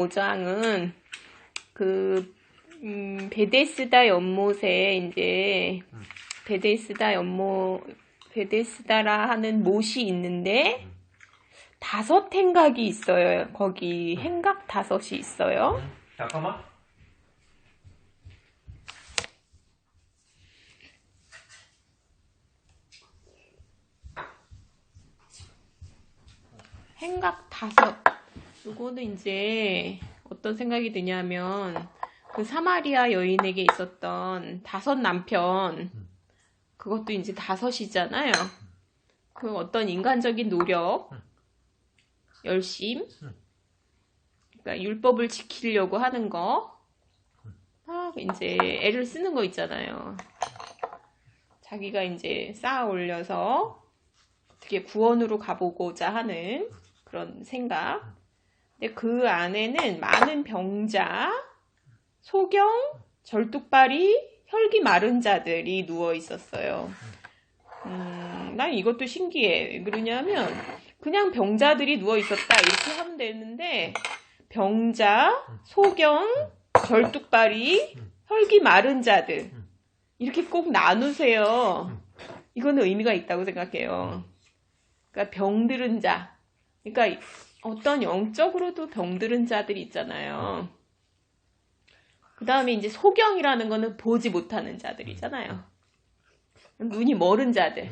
5장은 베데스다 연못에 이제 베데스다라 하는 못이 있는데 5 행각이 있어요. 거기 행각 5이 있어요. 잠깐만. 행각 5. 요거는 이제 어떤 생각이 드냐면 그 사마리아 여인에게 있었던 5 남편, 그것도 이제 5이잖아요. 그 어떤 인간적인 노력, 열심, 그러니까 율법을 지키려고 하는 거, 막 이제 애를 쓰는 거 있잖아요. 자기가 이제 쌓아 올려서 어떻게 구원으로 가보고자 하는 그런 생각. 근데 그 안에는 많은 병자, 소경, 절뚝발이, 혈기 마른 자들이 누워 있었어요. 난 이것도 신기해. 왜 그러냐면 그냥 병자들이 누워 있었다 이렇게 하면 되는데 병자, 소경, 절뚝발이, 혈기 마른 자들 이렇게 꼭 나누세요. 이거는 의미가 있다고 생각해요. 그러니까 병들은 자, 그러니까 어떤 영적으로도 병들은 자들이 있잖아요. 그 다음에 이제 소경이라는 거는 보지 못하는 자들이잖아요. 눈이 멀은 자들,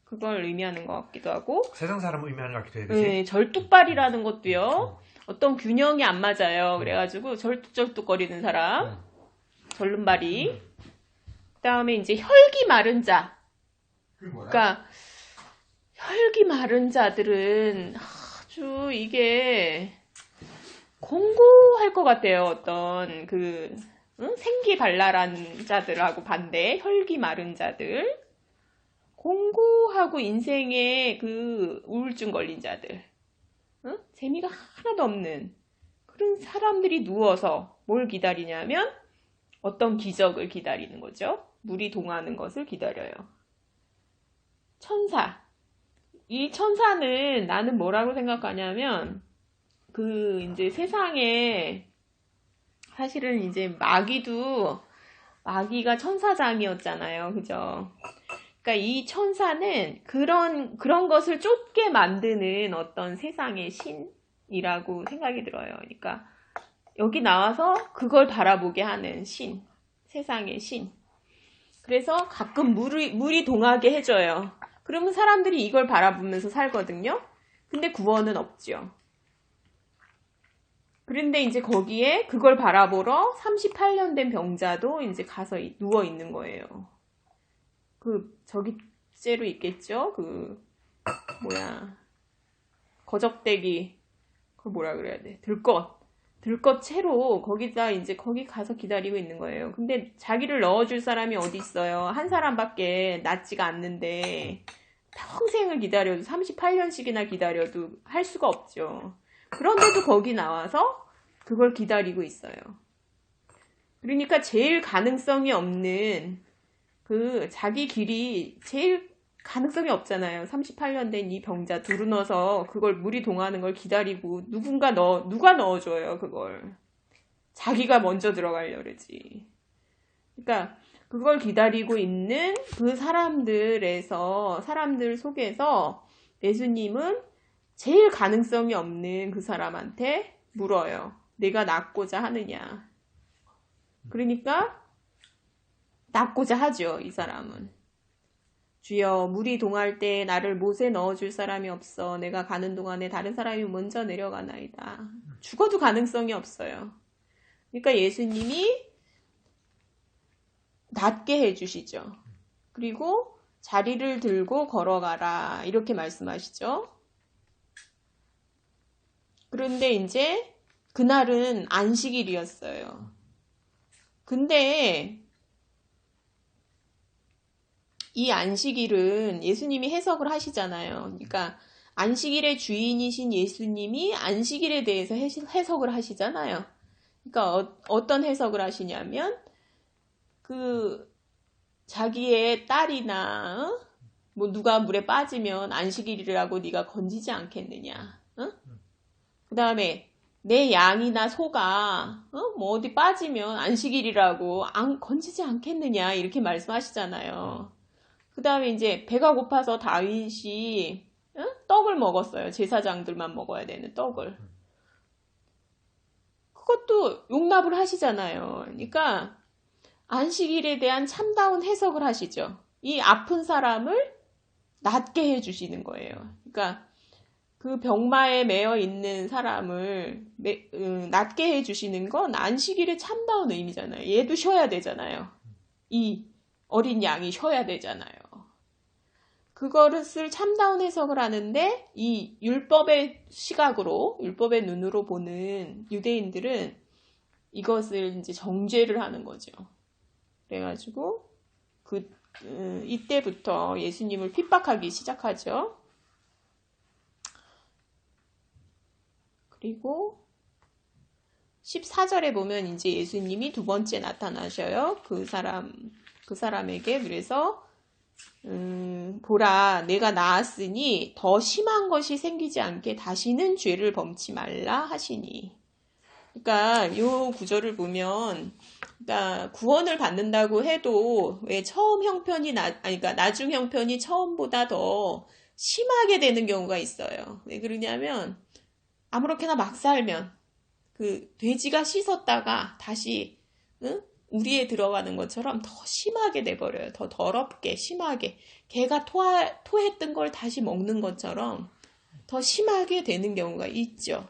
그걸 의미하는 것 같기도 하고. 세상 사람을 의미하는 것 같기도 해요. 그치? 네, 절뚝발이라는 것도요. 어떤 균형이 안 맞아요. 그래가지고 절뚝절뚝거리는 사람, 절름발이. 그 다음에 이제 혈기 마른 자. 그러니까 혈기 마른 자들은 아주 이게 공고할 것 같아요. 어떤 생기발랄한 자들하고 반대, 혈기 마른 자들, 공고하고 인생에 우울증 걸린 자들, 재미가 하나도 없는 그런 사람들이 누워서 뭘 기다리냐면 어떤 기적을 기다리는 거죠. 물이 동하는 것을 기다려요. 천사. 이 천사는 나는 뭐라고 생각하냐면 이제 세상에 사실은 이제 마귀가 천사장이었잖아요. 그죠? 그러니까 이 천사는 그런 것을 쫓게 만드는 어떤 세상의 신이라고 생각이 들어요. 그러니까 여기 나와서 그걸 바라보게 하는 신, 세상의 신. 그래서 가끔 물이 동하게 해줘요. 그러면 사람들이 이걸 바라보면서 살거든요. 근데 구원은 없죠. 그런데 이제 거기에 그걸 바라보러 38년 된 병자도 이제 가서 누워 있는 거예요. 저기 째로 있겠죠? 거적대기. 그걸 뭐라 그래야 돼? 들것 채로 거기 가서 기다리고 있는 거예요. 근데 자기를 넣어줄 사람이 어디 있어요? 한 사람밖에 낫지가 않는데 평생을 기다려도 38년씩이나 기다려도 할 수가 없죠. 그런데도 거기 나와서 그걸 기다리고 있어요. 그러니까 제일 가능성이 없는 자기 길이 제일 가능성이 없잖아요. 38년 된 이 병자 둘은 넣어서 그걸 물이 동하는 걸 기다리고 누가 넣어줘요, 그걸. 자기가 먼저 들어가려고 그러지. 그러니까 그걸 기다리고 있는 그 사람들 속에서 예수님은 제일 가능성이 없는 그 사람한테 물어요. 내가 낫고자 하느냐. 그러니까 낫고자 하죠, 이 사람은. 주여, 물이 동할 때 나를 못에 넣어줄 사람이 없어. 내가 가는 동안에 다른 사람이 먼저 내려가나이다. 죽어도 가능성이 없어요. 그러니까 예수님이 낫게 해주시죠. 그리고 자리를 들고 걸어가라. 이렇게 말씀하시죠. 그런데 이제 그날은 안식일이었어요. 근데 이 안식일은 예수님이 해석을 하시잖아요. 그러니까 안식일의 주인이신 예수님이 안식일에 대해서 해석을 하시잖아요. 그러니까 어떤 해석을 하시냐면 자기의 딸이나 누가 물에 빠지면 안식일이라고 네가 건지지 않겠느냐. 그 다음에 내 양이나 소가 뭐 어디 빠지면 안식일이라고 건지지 않겠느냐 이렇게 말씀하시잖아요. 그 다음에 이제 배가 고파서 다윗이 떡을 먹었어요. 제사장들만 먹어야 되는 떡을. 그것도 용납을 하시잖아요. 그러니까 안식일에 대한 참다운 해석을 하시죠. 이 아픈 사람을 낫게 해주시는 거예요. 그러니까 그 병마에 매여 있는 사람을 낫게 해주시는 건 안식일의 참다운 의미잖아요. 얘도 쉬어야 되잖아요. 이 어린 양이 쉬어야 되잖아요. 그것을 참다운 해석을 하는데 이 율법의 시각으로, 율법의 눈으로 보는 유대인들은 이것을 이제 정죄를 하는 거죠. 그래가지고 이때부터 예수님을 핍박하기 시작하죠. 그리고 14절에 보면 이제 예수님이 두 번째 나타나셔요. 그 사람에게. 그래서 보라, 내가 나았으니 더 심한 것이 생기지 않게 다시는 죄를 범치 말라 하시니. 그러니까 이 구절을 보면, 그러니까 구원을 받는다고 해도 왜 처음 형편이 그러니까 나중 형편이 처음보다 더 심하게 되는 경우가 있어요. 왜 그러냐면 아무렇게나 막 살면 그 돼지가 씻었다가 다시 우리에 들어가는 것처럼 더 심하게 돼버려요. 더 더럽게 심하게 개가 토했던 걸 다시 먹는 것처럼 더 심하게 되는 경우가 있죠.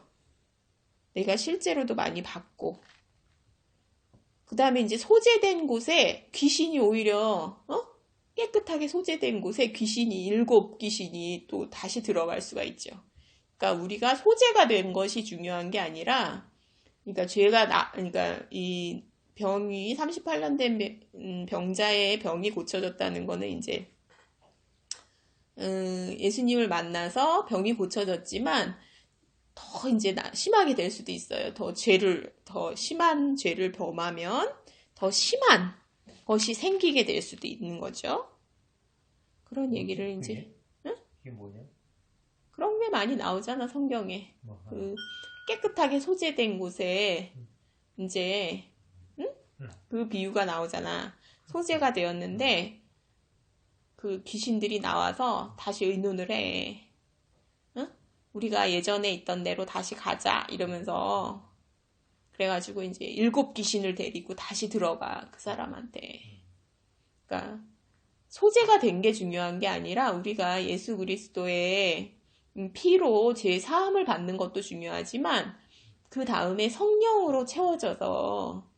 내가 실제로도 많이 봤고, 그 다음에 이제 소재된 곳에 귀신이 오히려 깨끗하게 소재된 곳에 일곱 귀신이 또 다시 들어갈 수가 있죠. 그러니까 우리가 소재가 된 것이 중요한 게 아니라, 그러니까 그러니까 이 병이 38년 된 병자의 병이 고쳐졌다는 거는 이제 예수님을 만나서 병이 고쳐졌지만 더 이제 심하게 될 수도 있어요. 더 심한 죄를 범하면 더 심한 것이 생기게 될 수도 있는 거죠. 그런 얘기를 이제 이게 뭐냐? 그런 게 많이 나오잖아, 성경에. 그 깨끗하게 소재된 곳에 이제 그 비유가 나오잖아. 소재가 되었는데 그 귀신들이 나와서 다시 의논을 해. 우리가 예전에 있던 데로 다시 가자 이러면서 그래가지고 이제 7 귀신을 데리고 다시 들어가 그 사람한테. 그러니까 소재가 된 게 중요한 게 아니라 우리가 예수 그리스도의 피로 죄 사함을 받는 것도 중요하지만 그 다음에 성령으로 채워져서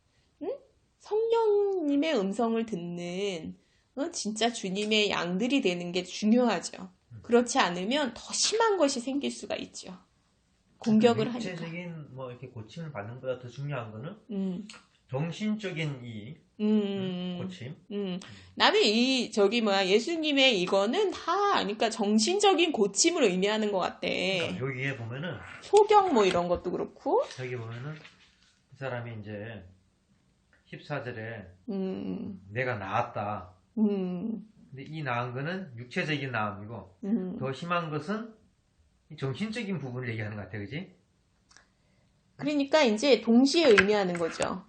성령님의 음성을 듣는 진짜 주님의 양들이 되는 게 중요하죠. 그렇지 않으면 더 심한 것이 생길 수가 있죠. 공격을 하니까. 육체적인 뭐 이렇게 고침을 받는 것보다 더 중요한 거는 정신적인 이 고침. 나는 예수님의 이거는 다, 그러니까 정신적인 고침을 의미하는 것 같아. 그러니까 여기에 보면은 소경 뭐 이런 것도 그렇고. 여기 보면은 그 사람이 이제 14절에 내가 나았다. 근데 이 나은 거는 육체적인 나음이고 더 심한 것은 정신적인 부분을 얘기하는 것 같아, 그지? 그러니까 이제 동시에 의미하는 거죠.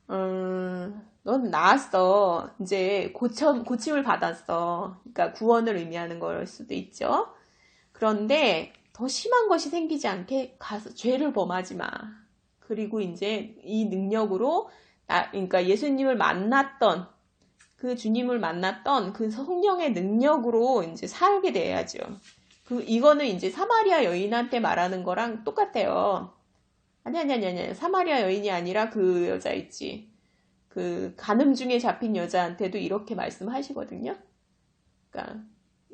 넌 나았어. 이제 고침을 받았어. 그러니까 구원을 의미하는 걸 수도 있죠. 그런데 더 심한 것이 생기지 않게 가서 죄를 범하지 마. 그리고 이제 이 능력으로 그러니까 예수님을 만났던 그 주님을 만났던 그 성령의 능력으로 이제 살게 돼야죠. 이거는 이제 사마리아 여인한테 말하는 거랑 똑같아요. 아니. 사마리아 여인이 아니라 그 여자 있지. 그 간음 중에 잡힌 여자한테도 이렇게 말씀하시거든요. 그러니까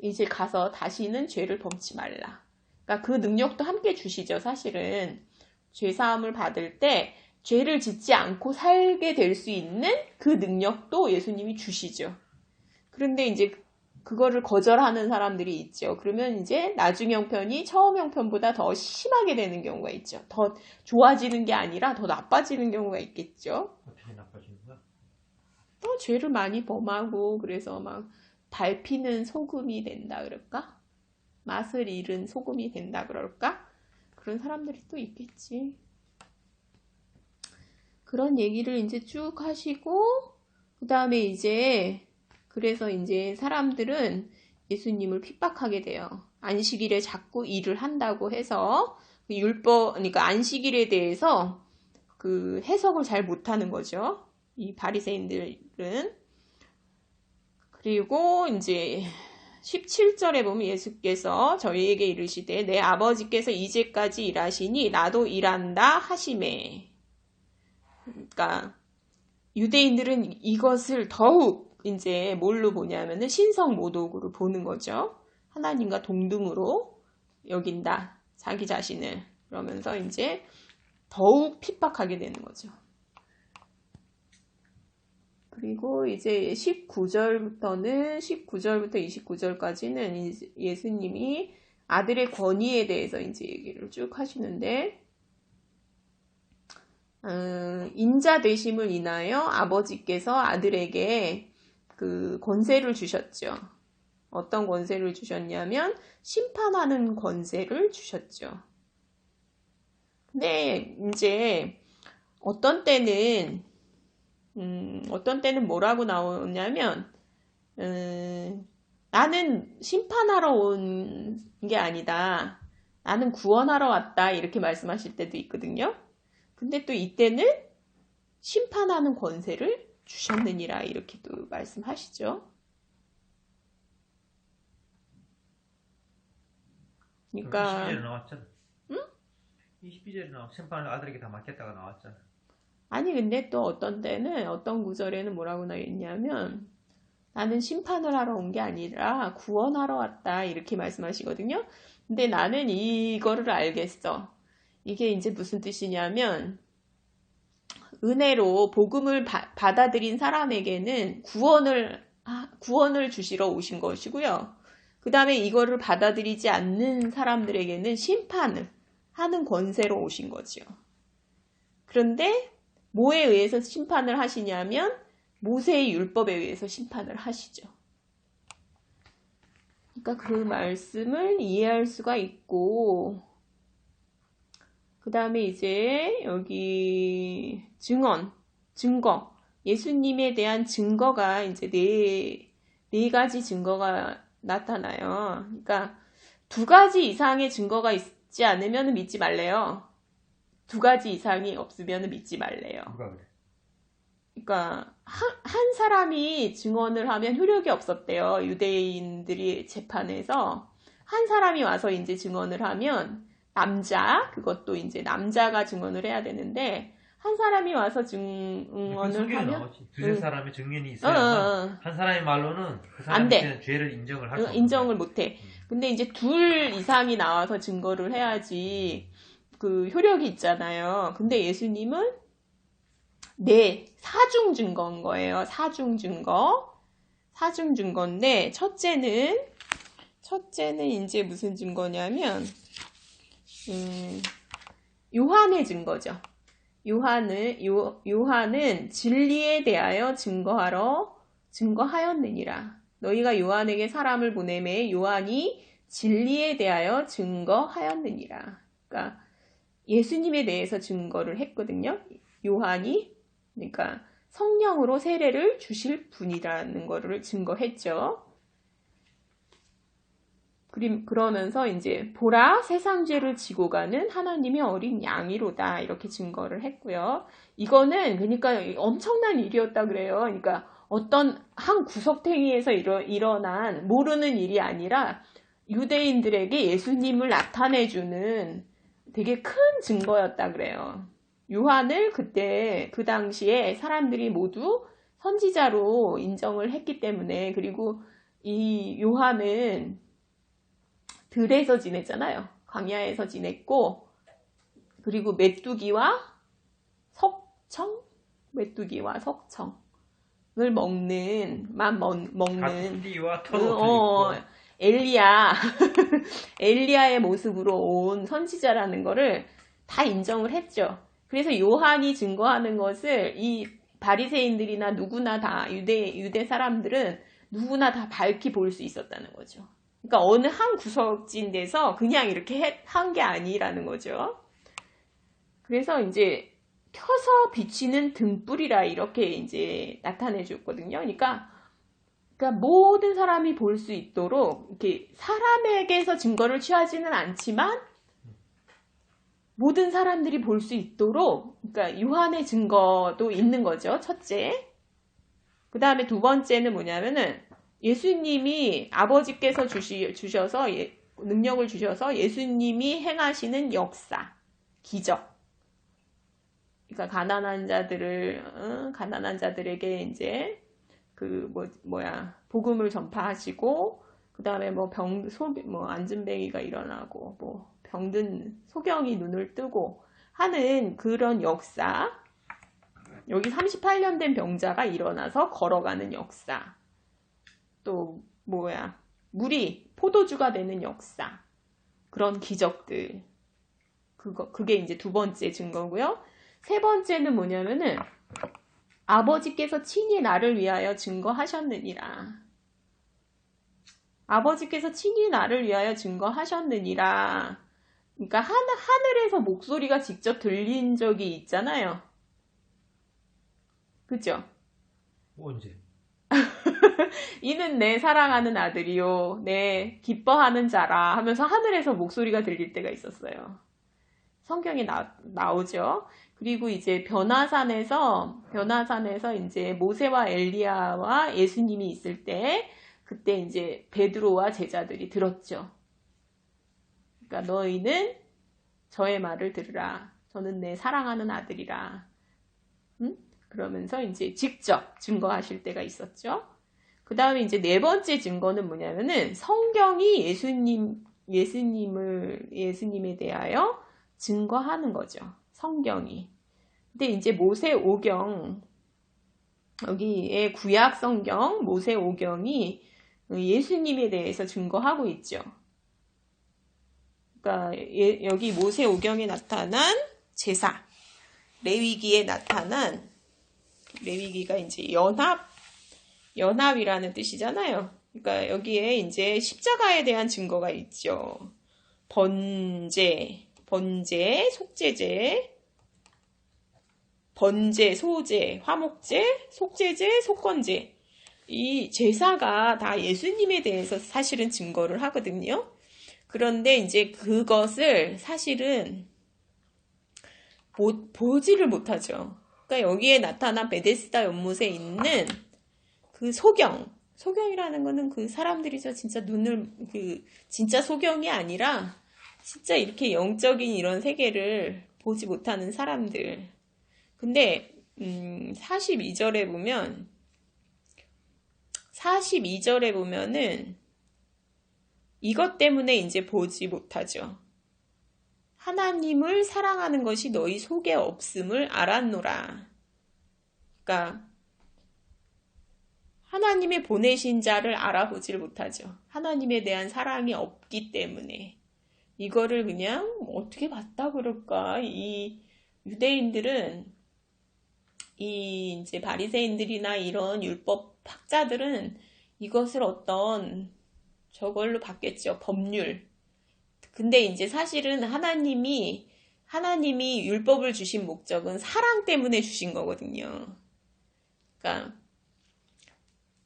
이제 가서 다시는 죄를 범치 말라. 그러니까 그 능력도 함께 주시죠. 사실은 죄 사함을 받을 때 죄를 짓지 않고 살게 될 수 있는 그 능력도 예수님이 주시죠. 그런데 이제 그거를 거절하는 사람들이 있죠. 그러면 이제 나중 형편이 처음 형편보다 더 심하게 되는 경우가 있죠. 더 좋아지는 게 아니라 더 나빠지는 경우가 있겠죠. 어떻게 나빠지는 거야? 죄를 많이 범하고 그래서 막 밟히는 소금이 된다 그럴까? 맛을 잃은 소금이 된다 그럴까? 그런 사람들이 또 있겠지. 그런 얘기를 이제 쭉 하시고, 그 다음에 이제, 그래서 이제 사람들은 예수님을 핍박하게 돼요. 안식일에 자꾸 일을 한다고 해서, 그러니까 안식일에 대해서 그 해석을 잘 못하는 거죠. 이 바리새인들은. 그리고 이제 17절에 보면 예수께서 저희에게 이르시되 내 아버지께서 이제까지 일하시니 나도 일한다 하시매. 그러니까 유대인들은 이것을 더욱 이제 뭘로 보냐면은 신성모독으로 보는 거죠. 하나님과 동등으로 여긴다. 자기 자신을. 그러면서 이제 더욱 핍박하게 되는 거죠. 그리고 이제 19절부터 29절까지는 예수님이 아들의 권위에 대해서 이제 얘기를 쭉 하시는데, 인자 되심을 인하여 아버지께서 아들에게 그 권세를 주셨죠. 어떤 권세를 주셨냐면 심판하는 권세를 주셨죠. 근데 이제 어떤 때는 뭐라고 나오냐면 나는 심판하러 온 게 아니다. 나는 구원하러 왔다. 이렇게 말씀하실 때도 있거든요. 근데 또 이때는 심판하는 권세를 주셨느니라 이렇게 또 말씀하시죠. 그러니까 22절에 나왔잖아. 응? 22절에 나와 심판을 아들에게 다 맡겼다가 나왔잖아. 아니 근데 또 어떤 때는 어떤 구절에는 뭐라고 나있냐면 나는 심판을 하러 온 게 아니라 구원하러 왔다 이렇게 말씀하시거든요. 근데 나는 이거를 알겠어. 이게 이제 무슨 뜻이냐면 은혜로 복음을 받아들인 사람에게는 구원을 주시러 오신 것이고요. 그 다음에 이거를 받아들이지 않는 사람들에게는 심판을 하는 권세로 오신 거죠. 그런데 뭐에 의해서 심판을 하시냐면 모세의 율법에 의해서 심판을 하시죠. 그러니까 그 말씀을 이해할 수가 있고, 그 다음에 이제 여기 증거, 예수님에 대한 증거가 이제 네 가지 증거가 나타나요. 그러니까 2가지 이상의 증거가 있지 않으면 믿지 말래요. 2가지 이상이 없으면 믿지 말래요. 누가 그래? 그러니까 한 사람이 증언을 하면 효력이 없었대요. 유대인들이 재판에서 한 사람이 와서 이제 증언을 하면 그것도 이제 남자가 증언을 해야 되는데 한 사람이 와서 증언을 하면 두세 사람의 증인이 있어야 한 사람의 말로는 그 사람한테는 죄를 인정을 할 수 없는 인정을 못해. 근데 이제 2 이상이 나와서 증거를 해야지 그 효력이 있잖아요. 근데 예수님은 사중 증거인 거예요. 사중 증거인데 첫째는 이제 무슨 증거냐면 요한의 증거죠. 요한은 진리에 대하여 증거하였느니라. 너희가 요한에게 사람을 보내매 요한이 진리에 대하여 증거하였느니라. 그러니까 예수님에 대해서 증거를 했거든요. 요한이 그러니까 성령으로 세례를 주실 분이라는 거를 증거했죠. 그러면서 이제 보라 세상 죄를 지고 가는 하나님의 어린 양이로다 이렇게 증거를 했고요. 이거는 그러니까 엄청난 일이었다 그래요. 그러니까 어떤 한 구석탱이에서 일어난 모르는 일이 아니라 유대인들에게 예수님을 나타내주는 되게 큰 증거였다 그래요. 요한을 그때 그 당시에 사람들이 모두 선지자로 인정을 했기 때문에, 그리고 이 요한은 들에서 지냈잖아요. 광야에서 지냈고, 그리고 메뚜기와 석청을 먹는 닭띠와 털옷을 입고 엘리야의 모습으로 온 선지자라는 거를 다 인정을 했죠. 그래서 요한이 증거하는 것을 이 바리새인들이나 누구나 다 유대 사람들은 누구나 다 밝히 볼 수 있었다는 거죠. 그러니까 어느 한 구석진 데서 그냥 이렇게 한 게 아니라는 거죠. 그래서 이제 켜서 비치는 등불이라 이렇게 이제 나타내 줬거든요. 그러니까 모든 사람이 볼 수 있도록 이렇게 사람에게서 증거를 취하지는 않지만 모든 사람들이 볼 수 있도록, 그러니까 요한의 증거도 있는 거죠. 첫째. 그 다음에 두 번째는 뭐냐면은 예수님이 아버지께서 주셔서 능력을 주셔서 예수님이 행하시는 역사, 기적. 그러니까 가난한 자들에게 이제 복음을 전파하시고, 그 다음에 안진뱅이가 일어나고, 병든 소경이 눈을 뜨고 하는 그런 역사. 여기 38년 된 병자가 일어나서 걸어가는 역사. 또, 물이 포도주가 되는 역사. 그런 기적들. 그게 이제 두 번째 증거고요. 세 번째는 뭐냐면은, 아버지께서 친히 나를 위하여 증거하셨느니라. 아버지께서 친히 나를 위하여 증거하셨느니라. 그러니까 하늘에서 목소리가 직접 들린 적이 있잖아요. 그죠? 언제? 이는 내 사랑하는 아들이요, 내 기뻐하는 자라 하면서 하늘에서 목소리가 들릴 때가 있었어요. 성경에 나오죠. 그리고 이제 변화산에서 이제 모세와 엘리야와 예수님이 있을 때, 그때 이제 베드로와 제자들이 들었죠. 그러니까 너희는 저의 말을 들으라. 저는 내 사랑하는 아들이라. 그러면서 이제 직접 증거하실 때가 있었죠. 그 다음에 이제 네 번째 증거는 뭐냐면은 성경이 예수님에 대하여 증거하는 거죠. 성경이. 근데 이제 모세오경, 여기에 구약 성경 모세오경이 예수님에 대해서 증거하고 있죠. 그러니까 여기 모세오경에 나타난 제사, 레위기에 나타난, 레위기가 이제 연합이라는 뜻이잖아요. 그러니까 여기에 이제 십자가에 대한 증거가 있죠. 번제, 속죄제, 번제, 소제, 화목제, 속죄제, 속건제. 이 제사가 다 예수님에 대해서 사실은 증거를 하거든요. 그런데 이제 그것을 사실은 보지를 못하죠. 그러니까 여기에 나타난 베데스다 연못에 있는 그 소경이라는 거는 그 사람들이죠. 진짜 진짜 소경이 아니라 진짜 이렇게 영적인 이런 세계를 보지 못하는 사람들. 근데 42절에 보면은 이것 때문에 이제 보지 못하죠. 하나님을 사랑하는 것이 너희 속에 없음을 알았노라. 그러니까 하나님의 보내신 자를 알아보질 못하죠. 하나님에 대한 사랑이 없기 때문에. 이거를 그냥 어떻게 봤다 그럴까? 이 유대인들은, 이 이제 바리새인들이나 이런 율법 학자들은 이것을 어떤 저걸로 봤겠죠. 법률. 근데 이제 사실은 하나님이 율법을 주신 목적은 사랑 때문에 주신 거거든요. 그러니까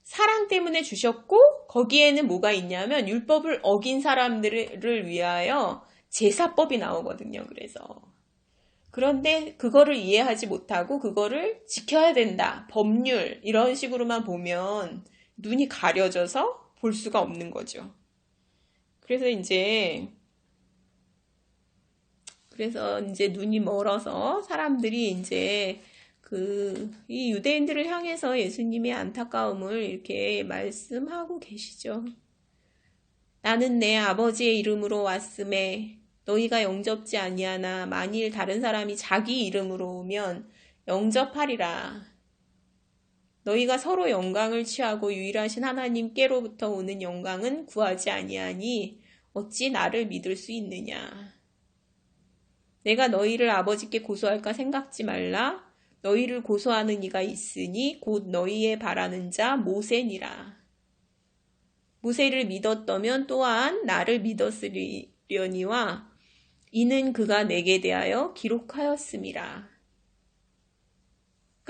사랑 때문에 주셨고, 거기에는 뭐가 있냐면 율법을 어긴 사람들을 위하여 제사법이 나오거든요. 그런데 그거를 이해하지 못하고 그거를 지켜야 된다, 법률, 이런 식으로만 보면 눈이 가려져서 볼 수가 없는 거죠. 그래서 이제 눈이 멀어서 사람들이 이제 이 유대인들을 향해서 예수님의 안타까움을 이렇게 말씀하고 계시죠. 나는 내 아버지의 이름으로 왔음에 너희가 영접지 아니하나 만일 다른 사람이 자기 이름으로 오면 영접하리라. 너희가 서로 영광을 취하고 유일하신 하나님께로부터 오는 영광은 구하지 아니하니 어찌 나를 믿을 수 있느냐. 내가 너희를 아버지께 고소할까 생각지 말라. 너희를 고소하는 이가 있으니 곧 너희의 바라는 자 모세니라. 모세를 믿었더면 또한 나를 믿었으려니와 이는 그가 내게 대하여 기록하였음이라.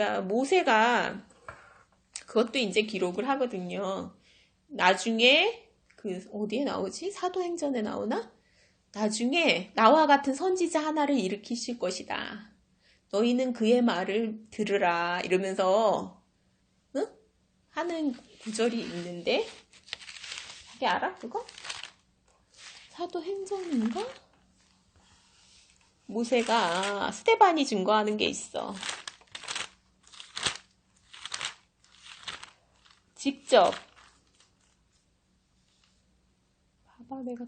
그러니까 모세가 그것도 이제 기록을 하거든요. 나중에 어디에 나오지? 사도행전에 나오나? 나중에 나와 같은 선지자 하나를 일으키실 것이다. 너희는 그의 말을 들으라 이러면서 응? 하는 구절이 있는데 자기 알아? 그거? 사도행전인가? 모세가 스데반이 증거하는 게 있어. 직접 봐봐 내가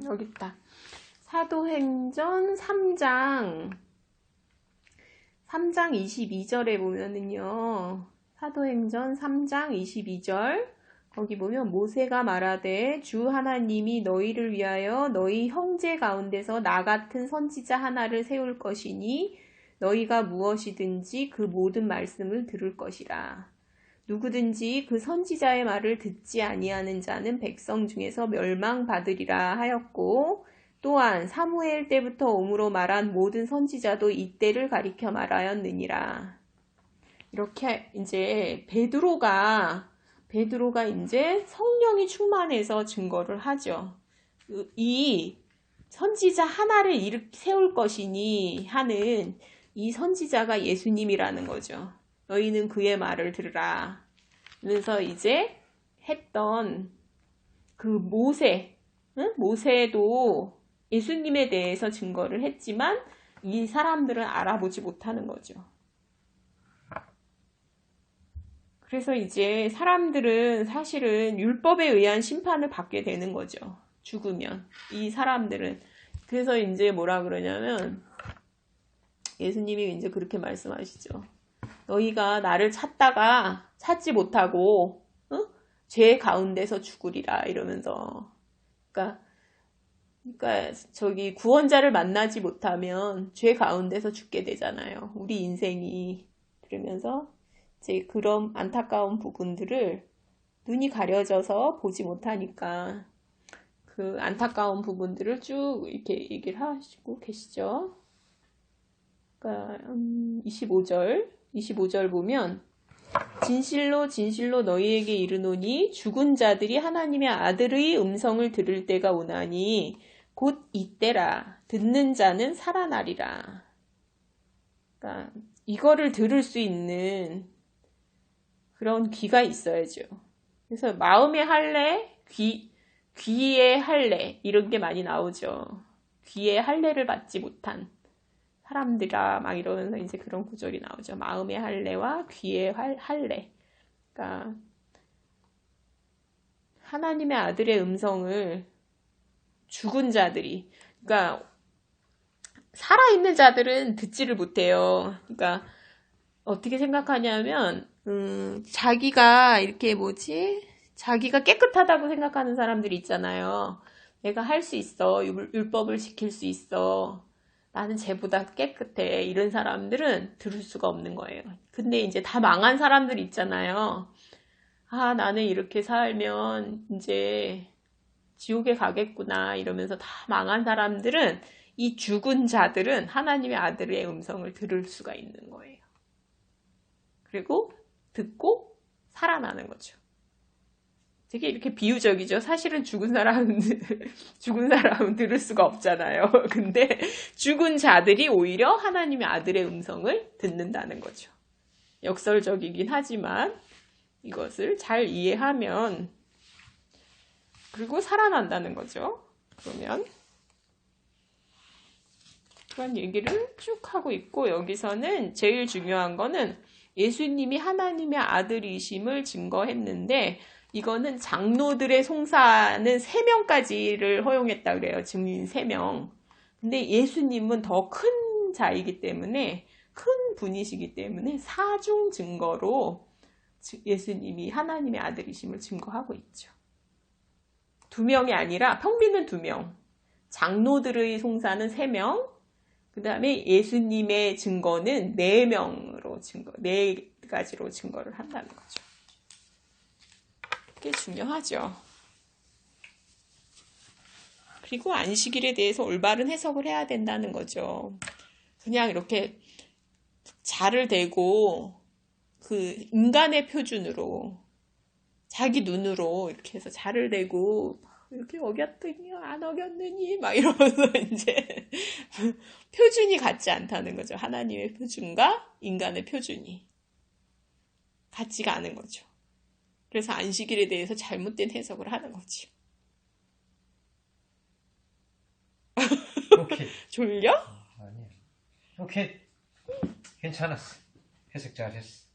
여기 있다. 사도행전 3장 22절에 보면은요. 사도행전 3장 22절 거기 보면 모세가 말하되 주 하나님이 너희를 위하여 너희 형제 가운데서 나 같은 선지자 하나를 세울 것이니 너희가 무엇이든지 그 모든 말씀을 들을 것이라. 누구든지 그 선지자의 말을 듣지 아니하는 자는 백성 중에서 멸망받으리라 하였고 또한 사무엘 때부터 옴으로 말한 모든 선지자도 이때를 가리켜 말하였느니라. 이렇게 이제 베드로가 이제 성령이 충만해서 증거를 하죠. 이 선지자 하나를 세울 것이니 하는 이 선지자가 예수님이라는 거죠. 너희는 그의 말을 들으라. 그래서 이제 했던 그 모세도 예수님에 대해서 증거를 했지만 이 사람들은 알아보지 못하는 거죠. 그래서 이제 사람들은 사실은 율법에 의한 심판을 받게 되는 거죠. 죽으면. 이 사람들은. 그래서 이제 뭐라 그러냐면 예수님이 이제 그렇게 말씀하시죠. 너희가 나를 찾다가 찾지 못하고 죄 가운데서 죽으리라 이러면서 그러니까 저기 구원자를 만나지 못하면 죄 가운데서 죽게 되잖아요. 우리 인생이. 그러면서 이제 그런 안타까운 부분들을 눈이 가려져서 보지 못하니까 그 안타까운 부분들을 쭉 이렇게 얘기를 하시고 계시죠. 그러니까 25절 보면 진실로 진실로 너희에게 이르노니 죽은 자들이 하나님의 아들의 음성을 들을 때가 오나니 곧 이때라. 듣는 자는 살아나리라. 그러니까 이거를 들을 수 있는 그런 귀가 있어야죠. 그래서 마음의 할례, 귀의 할례 이런 게 많이 나오죠. 귀의 할례를 받지 못한 사람들아 막 이러면서 이제 그런 구절이 나오죠. 마음의 할례와 귀의 할례. 그러니까 하나님의 아들의 음성을 죽은 자들이, 그러니까 살아있는 자들은 듣지를 못해요. 그러니까 어떻게 생각하냐면 자기가 이렇게 자기가 깨끗하다고 생각하는 사람들이 있잖아요. 내가 할 수 있어. 율법을 지킬 수 있어. 나는 쟤보다 깨끗해. 이런 사람들은 들을 수가 없는 거예요. 근데 이제 다 망한 사람들 있잖아요. 아, 나는 이렇게 살면 이제 지옥에 가겠구나. 이러면서 다 망한 사람들은 이 죽은 자들은 하나님의 아들의 음성을 들을 수가 있는 거예요. 그리고 듣고 살아나는 거죠. 되게 이렇게 비유적이죠. 사실은 죽은 사람은 들을 수가 없잖아요. 근데 죽은 자들이 오히려 하나님의 아들의 음성을 듣는다는 거죠. 역설적이긴 하지만 이것을 잘 이해하면 그리고 살아난다는 거죠. 그러면 그런 얘기를 쭉 하고 있고 여기서는 제일 중요한 거는 예수님이 하나님의 아들이심을 증거했는데 이거는 장로들의 송사는 3명까지를 허용했다 그래요. 증인 3명. 근데 예수님은 더 큰 자이기 때문에 큰 분이시기 때문에 4중 증거로 예수님이 하나님의 아들이심을 증거하고 있죠. 2명이 아니라 평민은 2명. 장로들의 송사는 3명. 그 다음에 예수님의 증거는 4가지로 증거를 한다는 거죠. 그게 중요하죠. 그리고 안식일에 대해서 올바른 해석을 해야 된다는 거죠. 그냥 이렇게 자를 대고 그 인간의 표준으로 자기 눈으로 이렇게 해서 자를 대고 이렇게 어겼더니 안 어겼느니 막 이러면서 이제 표준이 같지 않다는 거죠. 하나님의 표준과 인간의 표준이 같지가 않은 거죠. 그래서 안식일에 대해서 잘못된 해석을 하는 거지. 오케이. 졸려? 아니야. 오케이. 괜찮았어. 해석 잘했어.